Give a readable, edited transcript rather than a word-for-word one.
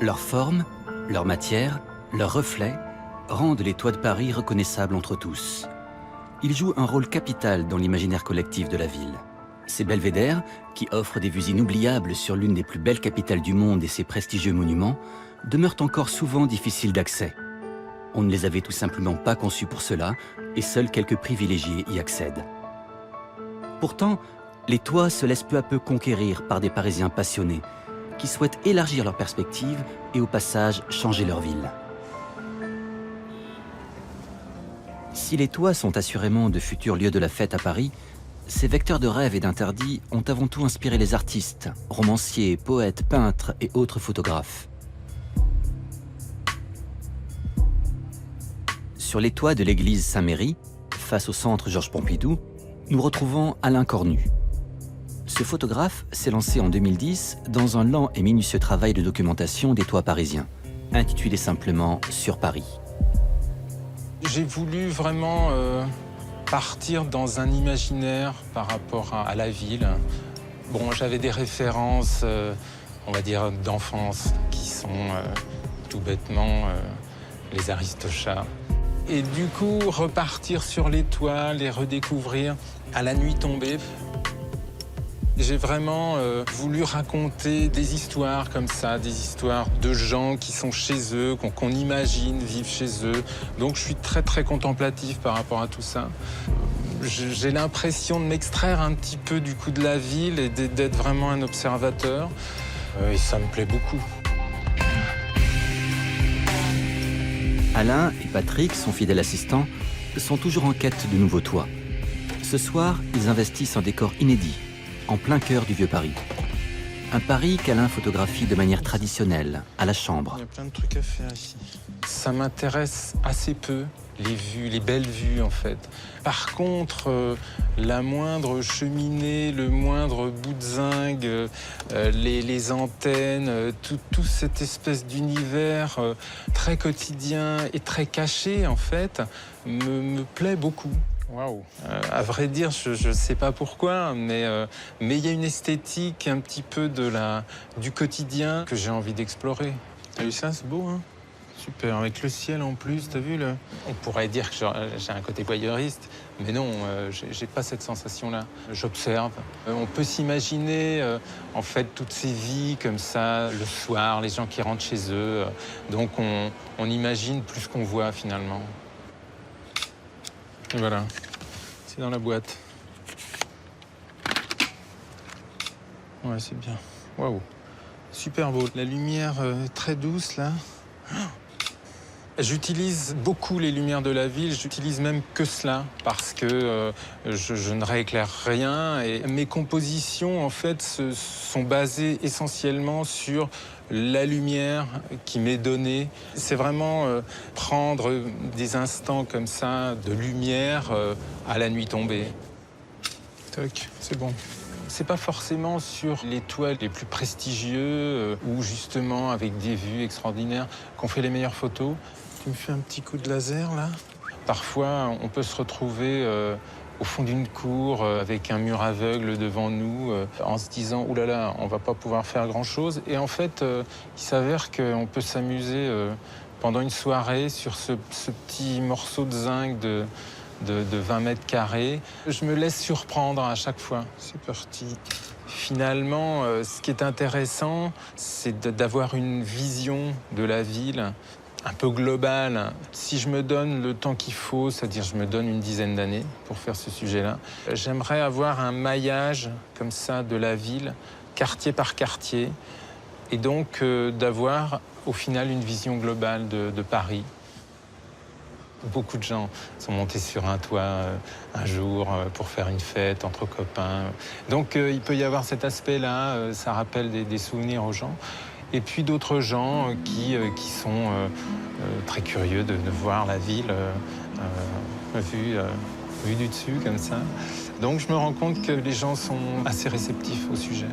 Leur forme, leur matière, leurs reflets rendent les toits de Paris reconnaissables entre tous. Ils jouent un rôle capital dans l'imaginaire collectif de la ville. Ces belvédères, qui offrent des vues inoubliables sur l'une des plus belles capitales du monde et ses prestigieux monuments, demeurent encore souvent difficiles d'accès. On ne les avait tout simplement pas conçus pour cela, et seuls quelques privilégiés y accèdent. Pourtant, les toits se laissent peu à peu conquérir par des Parisiens passionnés, qui souhaitent élargir leurs perspectives et au passage changer leur ville. Si les toits sont assurément de futurs lieux de la fête à Paris, ces vecteurs de rêves et d'interdits ont avant tout inspiré les artistes, romanciers, poètes, peintres et autres photographes. Sur les toits de l'église Saint-Méry, face au centre Georges Pompidou, nous retrouvons Alain Cornu. Ce photographe s'est lancé en 2010 dans un lent et minutieux travail de documentation des toits parisiens, intitulé simplement « Sur Paris ». J'ai voulu vraiment partir dans un imaginaire par rapport à la ville. Bon, j'avais des références, on va dire, d'enfance, qui sont tout bêtement les Aristochats. Et du coup, repartir sur les toits, les redécouvrir à la nuit tombée. J'ai vraiment voulu raconter des histoires comme ça, des histoires de gens qui sont chez eux, qu'on imagine vivre chez eux. Donc je suis très contemplatif par rapport à tout ça. J'ai l'impression de m'extraire un petit peu du coup de la ville et d'être vraiment un observateur. Et ça me plaît beaucoup. Alain et Patrick, son fidèle assistant, sont toujours en quête de nouveaux toits. Ce soir, ils investissent un décor inédit, en plein cœur du vieux Paris. Un Paris qu'Alain photographie de manière traditionnelle, à la chambre. Il y a plein de trucs à faire ici. Ça m'intéresse assez peu, les vues, les belles vues en fait. Par contre, la moindre cheminée, le moindre bout de zinc, les antennes, tout cette espèce d'univers très quotidien et très caché en fait, me plaît beaucoup. Waouh. À vrai dire, je ne sais pas pourquoi, mais il y a une esthétique un petit peu du quotidien que j'ai envie d'explorer. T'as vu ça, c'est beau, hein? Super, avec le ciel en plus, t'as vu le... On pourrait dire que j'ai un côté voyeuriste, mais non, j'ai pas cette sensation-là. J'observe. On peut s'imaginer, en fait, toutes ces vies comme ça, le soir, les gens qui rentrent chez eux. Donc on imagine plus qu'on voit finalement. Et voilà, c'est dans la boîte. Ouais, c'est bien. Waouh, super beau. La lumière très douce, là. J'utilise beaucoup les lumières de la ville, j'utilise même que cela, parce que je ne rééclaire rien. Et mes compositions, en fait, sont basées essentiellement sur la lumière qui m'est donnée. C'est vraiment prendre des instants comme ça de lumière à la nuit tombée. Toc, c'est bon. C'est pas forcément sur les toits les plus prestigieux ou justement avec des vues extraordinaires qu'on fait les meilleures photos. Tu me fais un petit coup de laser là. Parfois, on peut se retrouver au fond d'une cour avec un mur aveugle devant nous en se disant « Ouh là là, on va pas pouvoir faire grand-chose ». Et en fait, il s'avère qu'on peut s'amuser pendant une soirée sur ce petit morceau de zinc de 20 mètres carrés. Je me laisse surprendre à chaque fois. C'est parti. Finalement, ce qui est intéressant, c'est d'avoir une vision de la ville un peu globale. Si je me donne le temps qu'il faut, c'est-à-dire je me donne une dizaine d'années pour faire ce sujet-là, j'aimerais avoir un maillage comme ça de la ville, quartier par quartier, et donc d'avoir au final une vision globale de Paris. Beaucoup de gens sont montés sur un toit un jour pour faire une fête entre copains. Donc il peut y avoir cet aspect-là, ça rappelle des souvenirs aux gens. Et puis d'autres gens qui sont très curieux de voir la ville vue du dessus comme ça. Donc je me rends compte que les gens sont assez réceptifs au sujet.